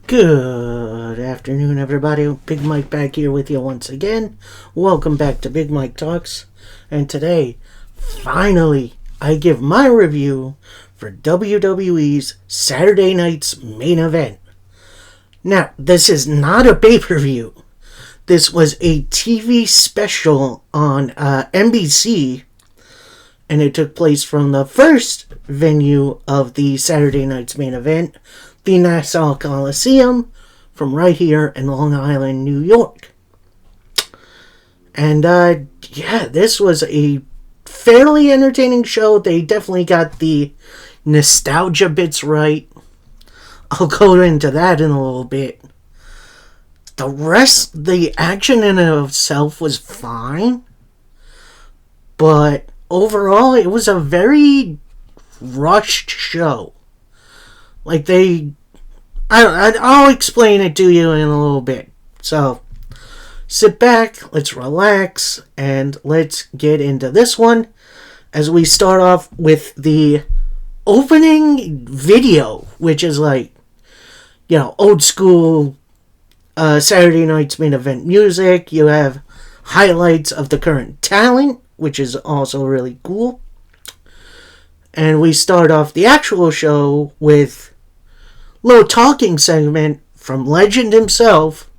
Good afternoon, everybody. Big Mike back here with you once again. Welcome back to Big Mike Talks. And today, finally, I give my review for WWE's Saturday night's main event. Now, this is not a pay-per-view. This was a TV special on NBC, and it took place from the first venue of the Saturday night's main event, the Nassau Coliseum, from right here in Long Island, New York. And this was a fairly entertaining show. They definitely got the nostalgia bits right. I'll go into that in a little bit. The action in and of itself was fine, but overall it was a very rushed show. I'll explain it to you in a little bit. So, sit back, let's relax, and let's get into this one as we start off with the opening video, which is old school Saturday night's main event music. You have highlights of the current talent, which is also really cool. And we start off the actual show with a little talking segment from legend himself,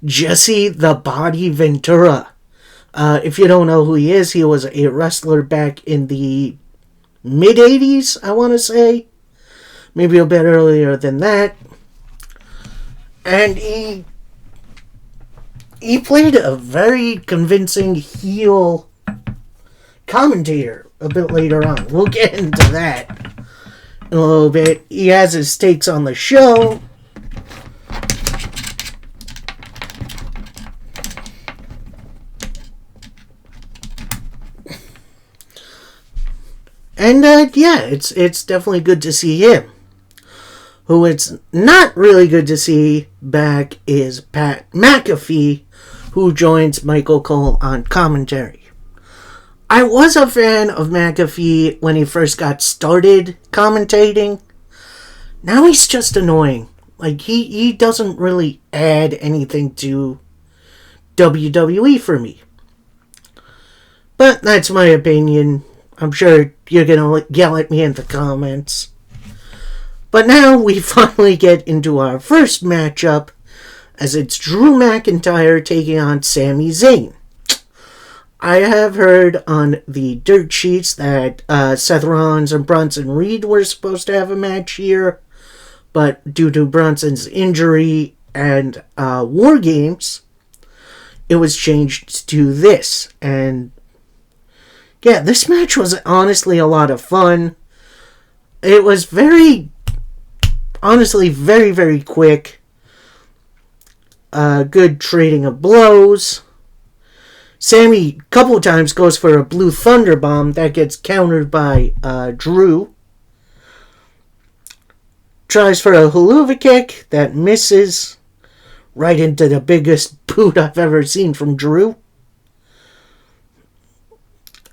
Jesse the Body Ventura. If you don't know who he is, he was a wrestler back in the mid-80s, I want to say. Maybe a bit earlier than that. And he played a very convincing heel commentator a bit later on. We'll get into that in a little bit. He has his takes on the show. And it's definitely good to see him. Who it's not really good to see back is Pat McAfee, who joins Michael Cole on commentary. I was a fan of McAfee when he first got started commentating. Now he's just annoying. He doesn't really add anything to WWE for me. But that's my opinion. I'm sure you're going to yell at me in the comments. But now we finally get into our first matchup, as it's Drew McIntyre taking on Sami Zayn. I have heard on the dirt sheets that Seth Rollins and Bronson Reed were supposed to have a match here, but due to Bronson's injury and War Games, it was changed to this. And yeah, this match was honestly a lot of fun. It was very, very quick. Good trading of blows. Sammy, a couple times, goes for a blue thunder bomb that gets countered by Drew. Tries for a haluva kick that misses right into the biggest boot I've ever seen from Drew.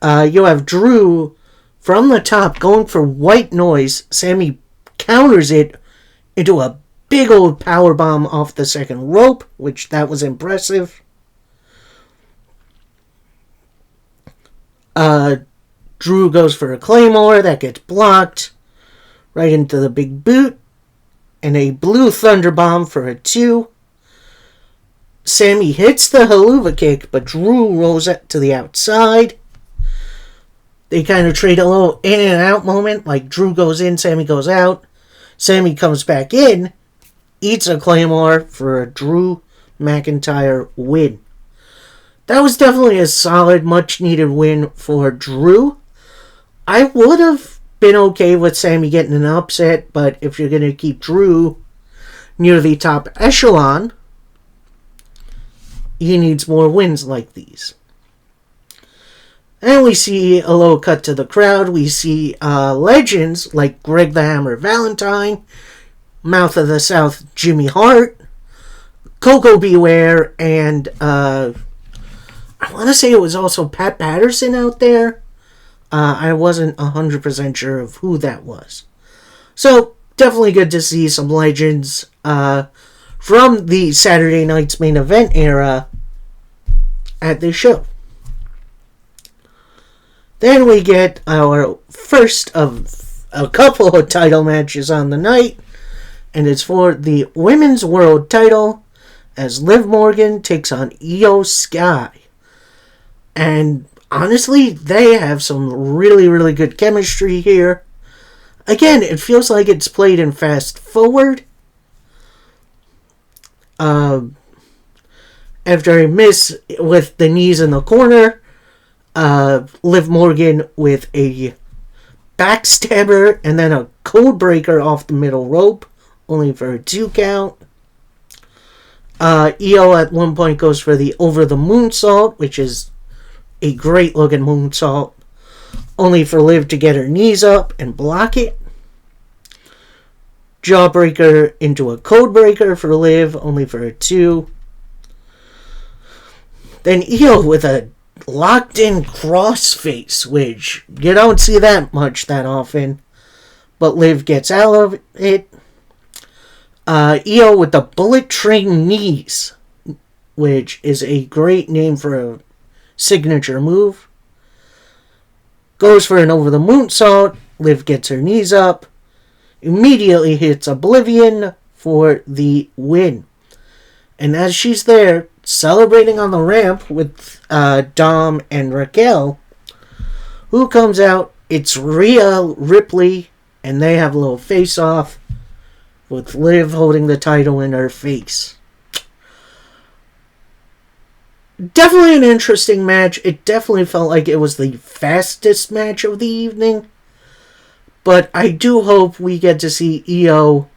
You have Drew from the top going for white noise. Sammy counters it into a big old power bomb off the second rope, which that was impressive. Drew goes for a claymore that gets blocked right into the big boot, and a blue thunder bomb for a 2. Sammy hits the haluva kick, but Drew rolls it to the outside. They kind of trade a little in and out moment, like Drew goes in, Sammy goes out. Sammy comes back in, eats a claymore for a Drew McIntyre win. That was definitely a solid, much-needed win for Drew. I would have been okay with Sammy getting an upset, but if you're going to keep Drew near the top echelon, he needs more wins like these. And we see a little cut to the crowd. We see legends like Greg the Hammer Valentine, Mouth of the South Jimmy Hart, Coco Beware, and I want to say it was also Pat Patterson out there. I wasn't 100% sure of who that was. So, definitely good to see some legends from the Saturday night's main event era at this show. Then we get our first of a couple of title matches on the night, and it's for the Women's World title as Liv Morgan takes on Io Sky. And honestly, they have some really, really good chemistry here. Again, it feels like it's played in fast forward. After a miss with the knees in the corner, Liv Morgan with a backstabber and then a code breaker off the middle rope, only for a 2 count. Io at one point goes for the over the moonsault, which is a great looking moonsault, only for Liv to get her knees up and block it. Jawbreaker into a code breaker for Liv, only for a 2. Then Io with a locked in crossface, which you don't see that much that often, but Liv gets out of it. Io with the bullet train knees, which is a great name for a signature move. Goes for an over the moonsault. Liv gets her knees up. Immediately hits Oblivion for the win. And as she's there, celebrating on the ramp with Dom and Raquel, who comes out? It's Rhea Ripley, and they have a little face-off with Liv holding the title in her face. Definitely an interesting match. It definitely felt like it was the fastest match of the evening. But I do hope we get to see Io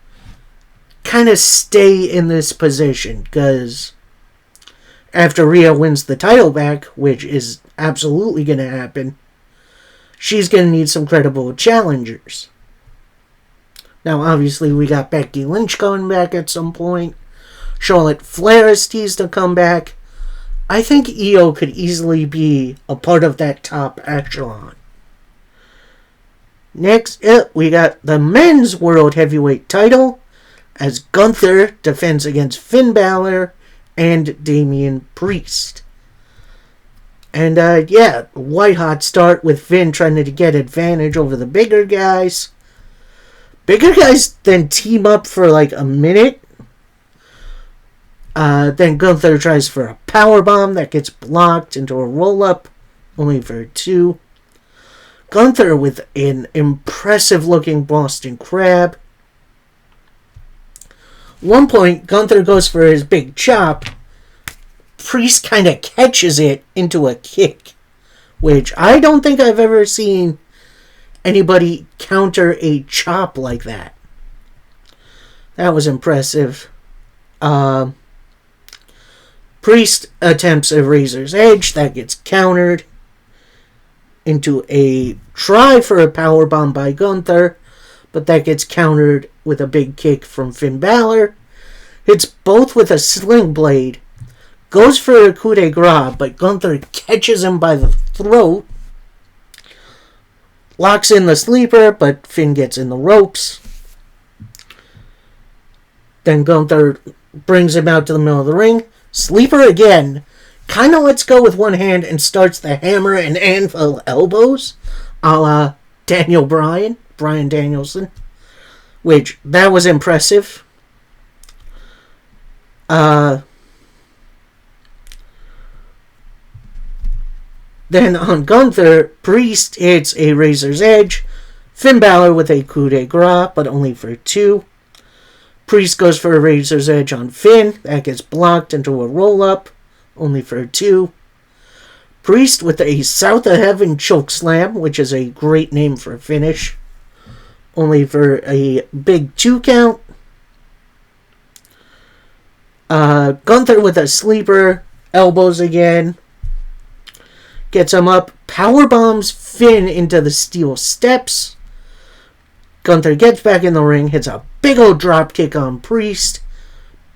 kind of stay in this position, because after Rhea wins the title back, which is absolutely going to happen, she's going to need some credible challengers. Now, obviously, we got Becky Lynch coming back at some point. Charlotte Flair is teased to come back. I think Io could easily be a part of that top echelon. Next up, we got the Men's World Heavyweight title as Gunther defends against Finn Balor and Damian Priest. And white hot start with Finn trying to get advantage over the bigger guys. Bigger guys then team up for like a minute. Then Gunther tries for a powerbomb that gets blocked into a roll-up, only for a 2. Gunther with an impressive-looking Boston Crab. One point, Gunther goes for his big chop. Priest kind of catches it into a kick, which I don't think I've ever seen anybody counter a chop like that. That was impressive. Priest attempts a Razor's Edge that gets countered into a try for a powerbomb by Gunther, but that gets countered with a big kick from Finn Balor. Hits both with a sling blade, goes for a coup de grace, but Gunther catches him by the throat, locks in the sleeper, but Finn gets in the ropes. Then Gunther brings him out to the middle of the ring. Sleeper again. Kind of lets go with one hand and starts the hammer and anvil elbows, a la Bryan Danielson. Which, that was impressive. Then on Gunther, Priest hits a Razor's Edge. Finn Balor with a coup de grace, but only for 2. Priest goes for a Razor's Edge on Finn. That gets blocked into a roll-up, only for 2. Priest with a South of Heaven chokeslam, which is a great name for a finish, only for a big 2 count. Gunther with a sleeper, elbows again, gets him up, powerbombs Finn into the steel steps. Gunther gets back in the ring, hits a big old dropkick on Priest,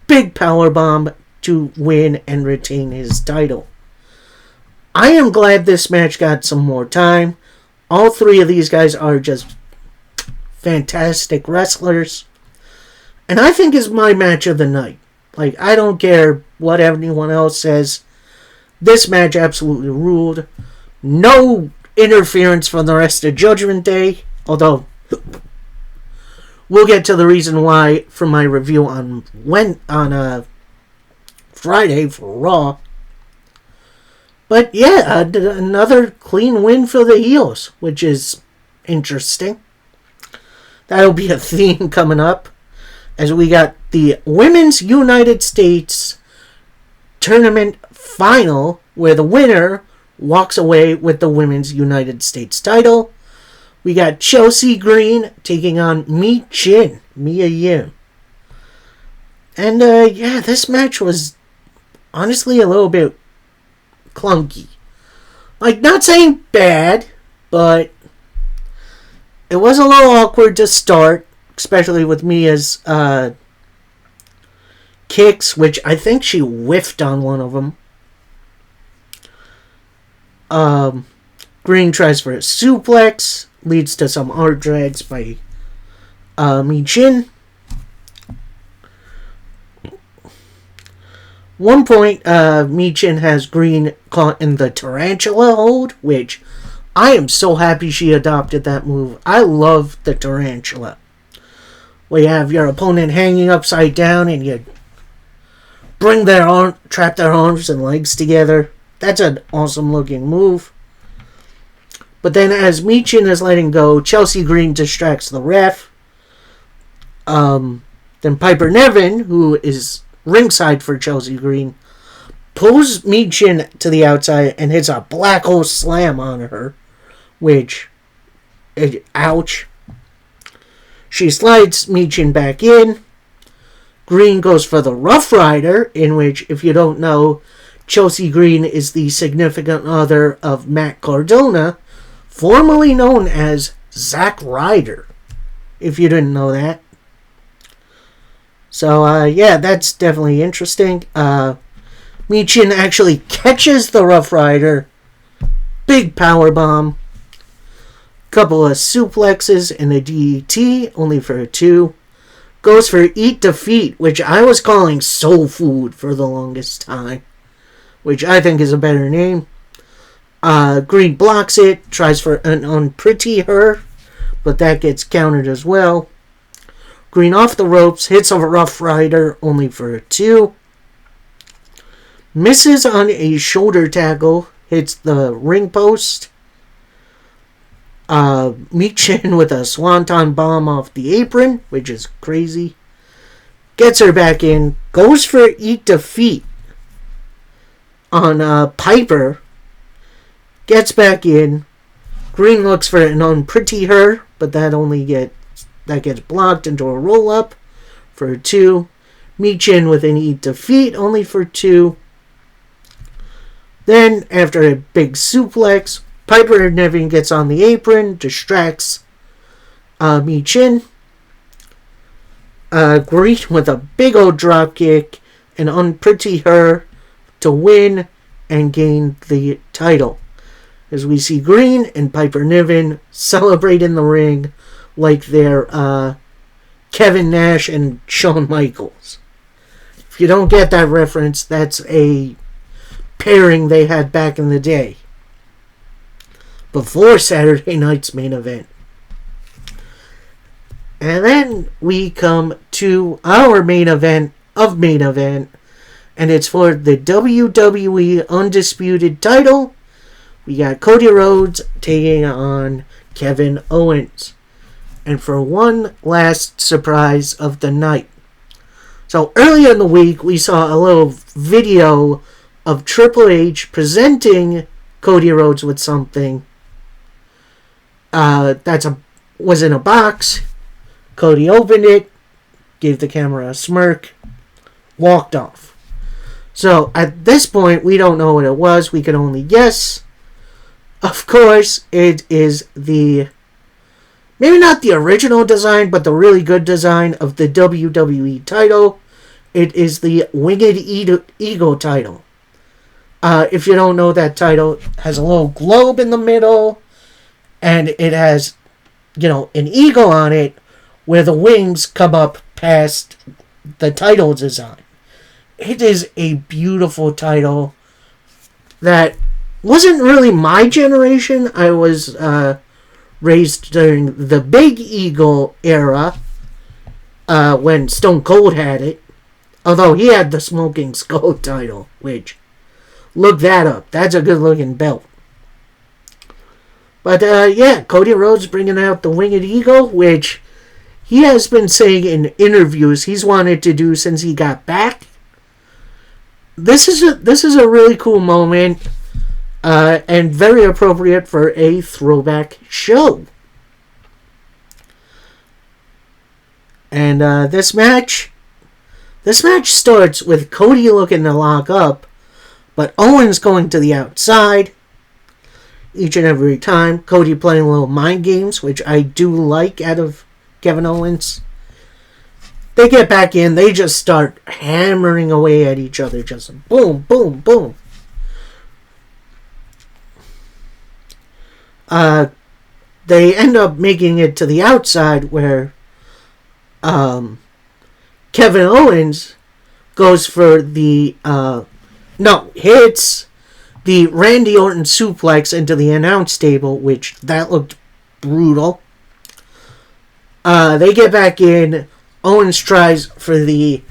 big powerbomb to win and retain his title. I am glad this match got some more time. All 3 of these guys are just fantastic wrestlers. And I think is my match of the night. Like, I don't care what anyone else says. This match absolutely ruled. No interference from the rest of Judgment Day. Although, we'll get to the reason why from my review on Friday for Raw. But yeah, another clean win for the heels, which is interesting. That'll be a theme coming up, as we got the Women's United States Tournament Final, where the winner walks away with the Women's United States title. We got Chelsea Green taking on Mia Yim. And yeah, this match was honestly a little bit clunky. Like, not saying bad, but it was a little awkward to start, especially with Mia's kicks, which I think she whiffed on one of them. Green tries for a suplex, leads to some arm drags by Michin. One point, Michin has Green caught in the tarantula hold, which I am so happy she adopted that move. I love the tarantula. Where you have your opponent hanging upside down and you trap their arms and legs together. That's an awesome looking move. But then as Michin is letting go, Chelsea Green distracts the ref. Then Piper Niven, who is ringside for Chelsea Green, pulls Michin to the outside and hits a black hole slam on her. Which, ouch. She slides Michin back in. Green goes for the Rough Rider, in which, if you don't know, Chelsea Green is the significant other of Matt Cardona, formerly known as Zack Ryder, if you didn't know that. So, yeah, that's definitely interesting. Michin actually catches the Rough Rider. Big powerbomb. Couple of suplexes and a DDT, only for a 2. Goes for Eat Defeat, which I was calling Soul Food for the longest time, which I think is a better name. Green blocks it, tries for an Unpretty Her, but that gets countered as well. Green off the ropes, hits a Rough Rider, only for a 2. Misses on a shoulder tackle, hits the ring post. Michin with a swanton bomb off the apron, which is crazy. Gets her back in, goes for Eat Defeat on Piper. Gets back in. Green looks for an Unpretty Her, but that gets blocked into a roll up for a 2. Michin with an Eat Defeat, only for 2. Then, after a big suplex, Piper Niven gets on the apron, distracts Michin. Green with a big old drop kick and Unpretty Her to win and gain the title. As we see Green and Piper Niven celebrate in the ring like they're Kevin Nash and Shawn Michaels. If you don't get that reference, that's a pairing they had back in the day, before Saturday night's main event. And then we come to our main event of main event, and it's for the WWE Undisputed title. We got Cody Rhodes taking on Kevin Owens. And for one last surprise of the night. So earlier in the week, we saw a little video of Triple H presenting Cody Rhodes with something was in a box. Cody opened it, gave the camera a smirk, walked off. So at this point, we don't know what it was. We can only guess. Of course, it is maybe not the original design, but the really good design of the WWE title. It is the Winged Eagle title. If you don't know, that title has a little globe in the middle, and it has, an eagle on it, where the wings come up past the title design. It is a beautiful title that wasn't really my generation. I was raised during the Big Eagle era when Stone Cold had it. Although he had the Smoking Skull title, which, look that up. That's a good looking belt. But yeah, Cody Rhodes bringing out the Winged Eagle, which he has been saying in interviews he's wanted to do since he got back. This is a really cool moment, and very appropriate for a throwback show. And this match starts with Cody looking to lock up, but Owens going to the outside. Each and every time, Cody playing little mind games, which I do like out of Kevin Owens. They get back in, they just start hammering away at each other, just boom, boom, boom. They end up making it to the outside where Kevin Owens goes for the hits the Randy Orton suplex into the announce table, which that looked brutal. They get back in. Owens tries for the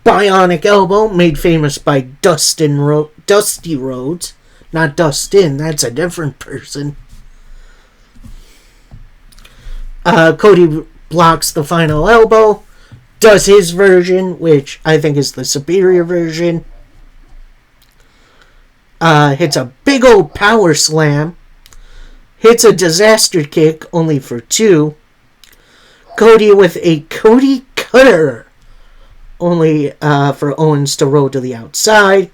bionic elbow, made famous by Dusty Rhodes. Not Dustin, that's a different person. Cody blocks the final elbow, does his version, which I think is the superior version. Hits a big old power slam. Hits a disaster kick, only for 2. Cody with a Cody Cutter, only for Owens to roll to the outside.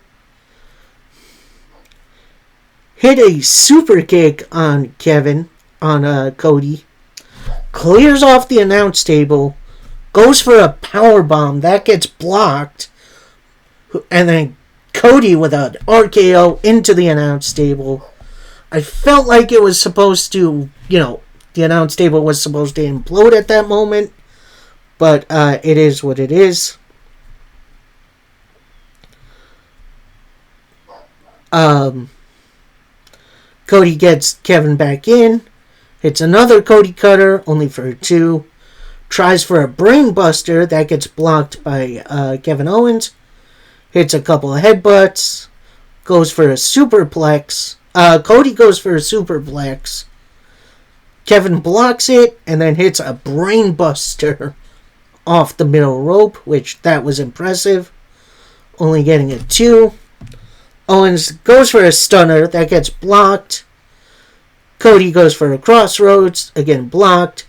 Hit a super kick on Cody. Clears off the announce table. Goes for a power bomb. That gets blocked. And then Cody with an RKO into the announce table. I felt like it was supposed to, the announce table was supposed to implode at that moment. But it is what it is. Cody gets Kevin back in. Hits another Cody Cutter, only for 2. Tries for a brain buster. That gets blocked by Kevin Owens. Hits a couple of headbutts. Goes for a superplex. Cody goes for a superplex. Kevin blocks it and then hits a brain buster off the middle rope, which that was impressive. Only getting a 2. Owens goes for a stunner. That gets blocked. Cody goes for a crossroads. Again blocked.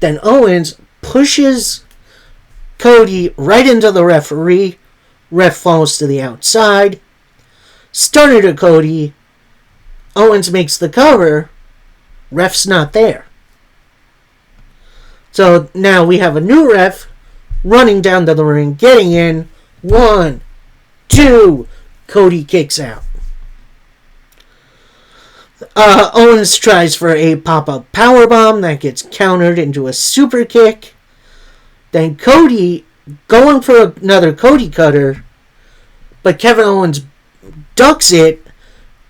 Then Owens pushes Cody right into the referee. Ref falls to the outside. Stunner to Cody. Owens makes the cover. Ref's not there. So now we have a new ref running down to the ring, getting in. 1, 2. Cody kicks out. Owens tries for a pop-up powerbomb that gets countered into a super kick. Then Cody going for another Cody Cutter, but Kevin Owens ducks it.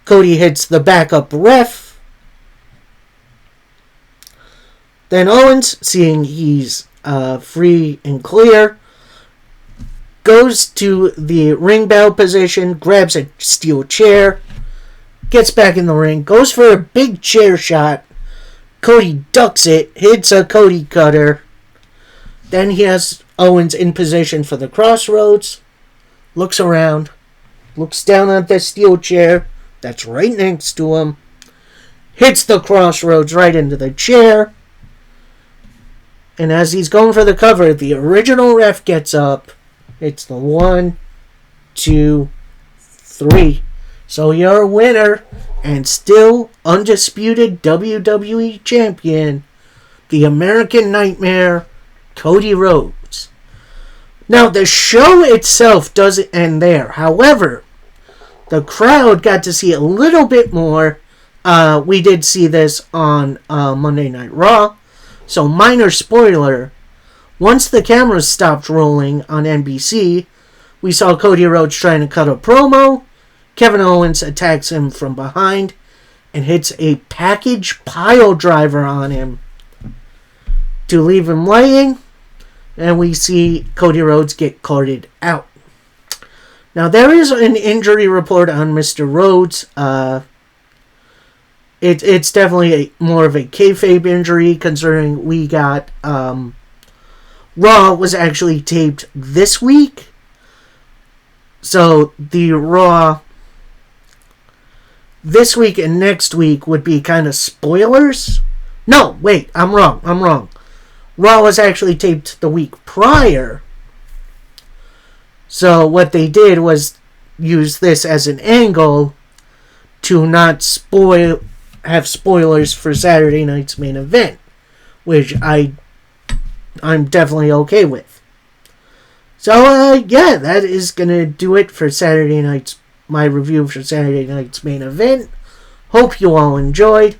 Cody hits the backup ref. Then Owens, seeing he's free and clear, goes to the ring bell position, grabs a steel chair, gets back in the ring, goes for a big chair shot. Cody ducks it, hits a Cody Cutter. Then he has Owens in position for the crossroads. Looks around. Looks down at the steel chair that's right next to him. Hits the crossroads right into the chair. And as he's going for the cover, the original ref gets up. It's the 1, 2, 3. So your winner and still undisputed WWE champion, the American Nightmare, Cody Rhodes. Now, the show itself doesn't end there. However, the crowd got to see a little bit more. We did see this on Monday Night Raw. So, minor spoiler. Once the cameras stopped rolling on NBC, we saw Cody Rhodes trying to cut a promo. Kevin Owens attacks him from behind and hits a package pile driver on him to leave him laying. And we see Cody Rhodes get carted out. Now, there is an injury report on Mr. Rhodes. It's definitely more of a kayfabe injury, considering we got Raw was actually taped this week. So the Raw this week and next week would be kind of spoilers. No, wait, I'm wrong. Raw was actually taped the week prior. So what they did was use this as an angle to not have spoilers for Saturday night's main event, which I'm definitely okay with. So yeah, that is gonna do it for my review for Saturday night's main event. Hope you all enjoyed.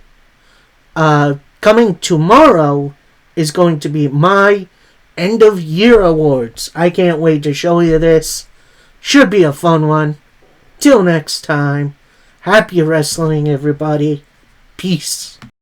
Coming tomorrow is going to be my end of year awards. I can't wait to show you this. Should be a fun one. Till next time, happy wrestling, everybody. Peace.